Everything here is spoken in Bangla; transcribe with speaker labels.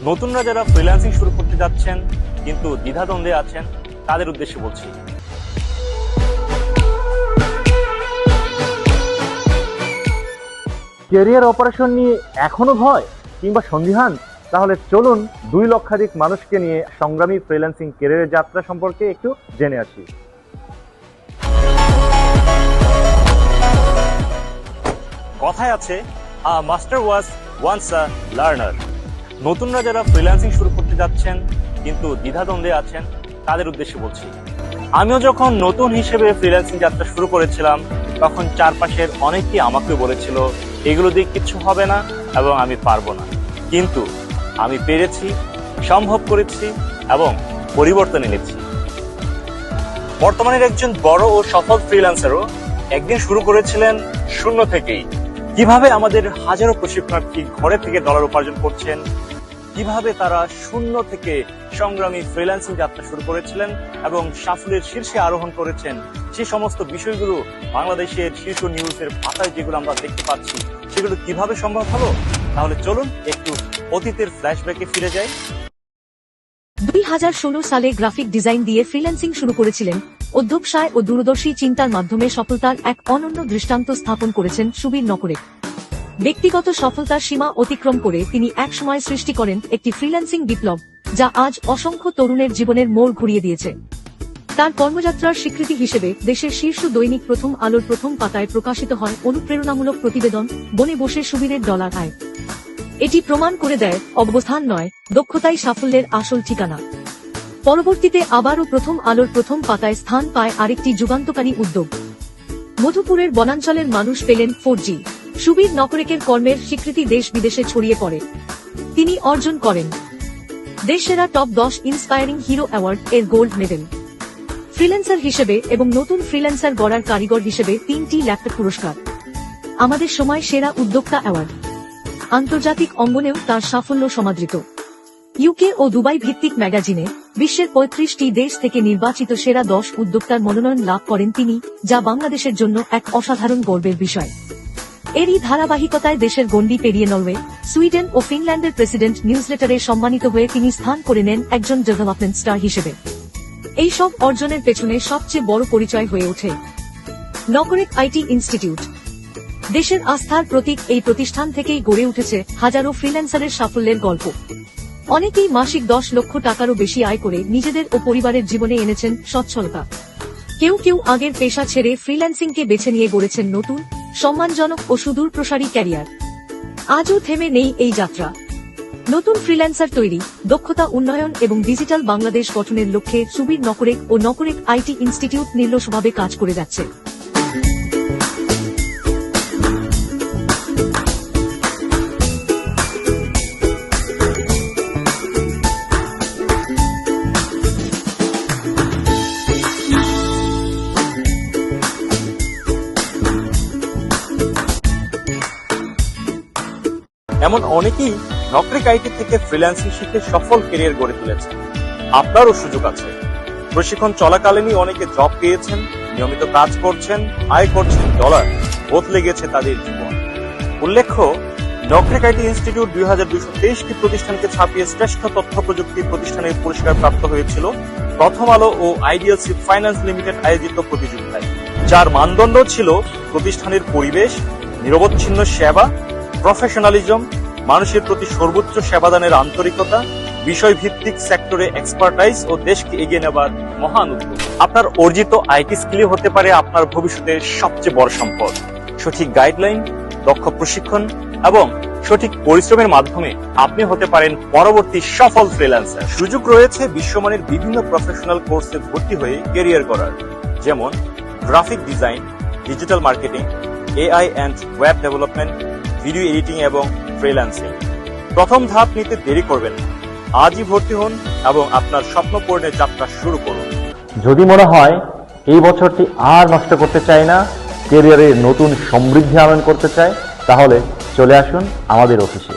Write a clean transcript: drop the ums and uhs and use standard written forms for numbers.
Speaker 1: নতুনরা যারা ফ্রিল্যান্সিং শুরু করতে যাচ্ছেন কিন্তু দ্বিধাদ্বন্দ্বে আছেন তাদের উদ্দেশ্যে বলছি,
Speaker 2: ক্যারিয়ার অপারেশন নিয়ে এখনো ভয় কিংবা সন্দিহান? তাহলে চলুন 2 লক্ষাধিক মানুষকে নিয়ে সংগ্রামী ফ্রিল্যান্সিং ক্যারিয়ারের যাত্রা সম্পর্কে একটু জেনে আসি।
Speaker 1: কথায় আছে a master was once a learner. নতুনরা যারা ফ্রিল্যান্সিং শুরু করতে যাচ্ছেন কিন্তু দ্বিধাদ্বন্দ্বে আছেন তাদের উদ্দেশ্যে বলছি, আমিও যখন নতুন হিসেবে ফ্রিল্যান্সিং যাত্রা শুরু করেছিলাম তখন চারপাশের অনেকেই আমাকে বলেছিল এগুলো দিয়ে কিছু হবে না এবং আমি পারবো না, কিন্তু আমি পেরেছি, সম্ভব করেছি এবং পরিবর্তন এনেছি। বর্তমানের একজন বড় ও সফল ফ্রিল্যান্সারও একদিন শুরু করেছিলেন শূন্য থেকেই। কিভাবে আমাদের হাজারো প্রশিক্ষণার্থী ঘরে থেকে ডলার উপার্জন করছেন, কিভাবে তারা শূন্য থেকে সংগ্রামী ফ্রিল্যান্সিং যাত্রা শুরু করেছিলেন এবং সাফল্যের শীর্ষে আরোহণ করেছেন, সেই সমস্ত বিষয়গুলো বাংলাদেশের শীর্ষ নিউজের পাতায় যেগুলো আমরা দেখতে পাচ্ছি সেগুলো কিভাবে সম্ভব হলো। তাহলে চলুন একটু অতীতের ফ্ল্যাশব্যাকে ফিরে যাই।
Speaker 3: 2016 সালে গ্রাফিক ডিজাইন দিয়ে ফ্রিল্যান্সিং শুরু করেছিলেন। অধ্যবসায় ও দূরদর্শী চিন্তার মাধ্যমে সফলতার এক অনন্য দৃষ্টান্ত স্থাপন করেছেন সুবীর নকরেক। ব্যক্তিগত সফলতার সীমা অতিক্রম করে তিনি একসময় সৃষ্টি করেন একটি ফ্রিল্যান্সিং বিপ্লব, যা আজ অসংখ্য তরুণের জীবনের মোড় ঘুরিয়ে দিয়েছে। তার কর্মযাত্রার স্বীকৃতি হিসেবে দেশের শীর্ষ দৈনিক প্রথম আলোর প্রথম পাতায় প্রকাশিত হয় অনুপ্রেরণামূলক প্রতিবেদন, বনে বসে সুবীরের ডলার আয়। এটি প্রমাণ করে দেয় অবস্থান নয়, দক্ষতাই সাফল্যের আসল ঠিকানা। পরবর্তীতে আবারও প্রথম আলোর প্রথম পাতায় স্থান পায় আরেকটি যুগান্তকারী উদ্যোগ। মধুপুরের বনাঞ্চলের মানুষ পেলেন 4G। সুবীর নকরেকের কর্মের স্বীকৃতি দেশ বিদেশে ছড়িয়ে পড়ে। তিনি অর্জন করেন দেশসেরা টপ 10 ইন্সপায়ারিং হিরো অ্যাওয়ার্ড এর গোল্ড মেডেল, ফ্রিল্যান্সার হিসেবে এবং নতুন ফ্রিল্যান্সার গড়ার কারিগর হিসেবে 3টি ল্যাপটপ পুরস্কার, আমাদের সময় সেরা উদ্যোক্তা অ্যাওয়ার্ড। আন্তর্জাতিক অঙ্গনেও তার সাফল্য সমাদৃত। ইউকে ও দুবাই ভিত্তিক ম্যাগাজিনে বিশ্বের 35টি দেশ থেকে নির্বাচিত সেরা 10 উদ্যোক্তার মনোনয়ন লাভ করেন তিনি, যা বাংলাদেশের জন্য এক অসাধারণ গর্বের বিষয়। এরই ধারাবাহিকতায় দেশের গণ্ডি পেরিয়ে নরওয়ে, সুইডেন ও ফিনল্যান্ডের প্রেসিডেন্ট নিউজলেটারে সম্মানিত হয়ে তিনি স্থান করে নেন একজন ডেভেলপমেন্ট স্টার হিসেবে। এই সব অর্জনের পেছনে সবচেয়ে বড় পরিচয় হয়ে ওঠে নকরেক আইটি ইনস্টিটিউট। দেশের আস্থার প্রতীক এই প্রতিষ্ঠান থেকেই গড়ে উঠেছে হাজারো ফ্রিল্যান্সারের সাফল্যের গল্প। অনেকেই মাসিক 10 লক্ষ টাকারও বেশি আয় করে নিজেদের ও পরিবারের জীবনে এনেছেন সচ্ছলতা। কেউ কেউ আগের পেশা ছেড়ে ফ্রিল্যান্সিংকে বেছে নিয়ে গড়েছেন নতুন, সম্মানজনক ও সুদূর প্রসারী ক্যারিয়ার। আজও থেমে নেই এই যাত্রা। নতুন ফ্রিল্যান্সার তৈরি, দক্ষতা উন্নয়ন এবং ডিজিটাল বাংলাদেশ গঠনের লক্ষ্যে সুবীর নকরেক ও নকরেক আইটি ইনস্টিটিউট নির্লসভাবে কাজ করে যাচ্ছে।
Speaker 1: এমন অনেকেই নকরেক আইটি থেকে ফ্রিল্যান্সিং শিখে সফল ক্যারিয়ার গড়ে তুলেছেন। আপনারও সুযোগ আছে। প্রশিক্ষণ চলাকালীনই অনেকে জব পেয়েছেন, নিয়মিত কাজ করছেন, আয় করছেন ডলার, বদলে গেছে তাদের জীবন। উল্লেখ্য, নকরেক আইটি ইনস্টিটিউট 2223টি প্রতিষ্ঠানকে ছাপিয়ে শ্রেষ্ঠ তথ্য প্রযুক্তি প্রতিষ্ঠানের পুরস্কার প্রাপ্ত হয়েছিল প্রথম আলো ও আইডিএলসি ফাইন্যান্স লিমিটেড আয়োজিত প্রতিযোগিতায়, যার মানদণ্ড ছিল প্রতিষ্ঠানের পরিবেশ, নিরবচ্ছিন্ন সেবা, প্রফেশনালিজম, মানুষের প্রতি সর্বোচ্চ সেবাদানের আন্তরিকতা, বিষয়ভিত্তিক সেক্টরে এক্সপার্টাইজ ও দেশকে এগিয়ে নেবার মহান উদ্যোগ। আপনার অর্জিত আইটি স্কিল হতে পারে আপনার ভবিষ্যতের সবচেয়ে বড় সম্পদ। সঠিক গাইডলাইন, দক্ষ প্রশিক্ষণ এবং সঠিক পরিশ্রমের মাধ্যমে আপনি হতে পারেন পরবর্তী সফল ফ্রিল্যান্সার। সুযোগ রয়েছে বিশ্বমানের বিভিন্ন প্রফেশনাল কোর্সে ভর্তি হয়ে ক্যারিয়ার করার, যেমন graphic design, digital marketing, AI and web development, video editing এবং ফ্রিল্যান্সিং। প্রথম ধাপ নিতে দেরি করবেন না। আজই ভর্তি হন এবং আপনার স্বপ্ন পূরণের যাত্রা শুরু করুন।
Speaker 2: যদি মনে হয় এই বছরটি আর নষ্ট করতে চাই না, ক্যারিয়ারে নতুন সমৃদ্ধি আনয়ন করতে চাই, তাহলে চলে আসুন আমাদের অফিসে।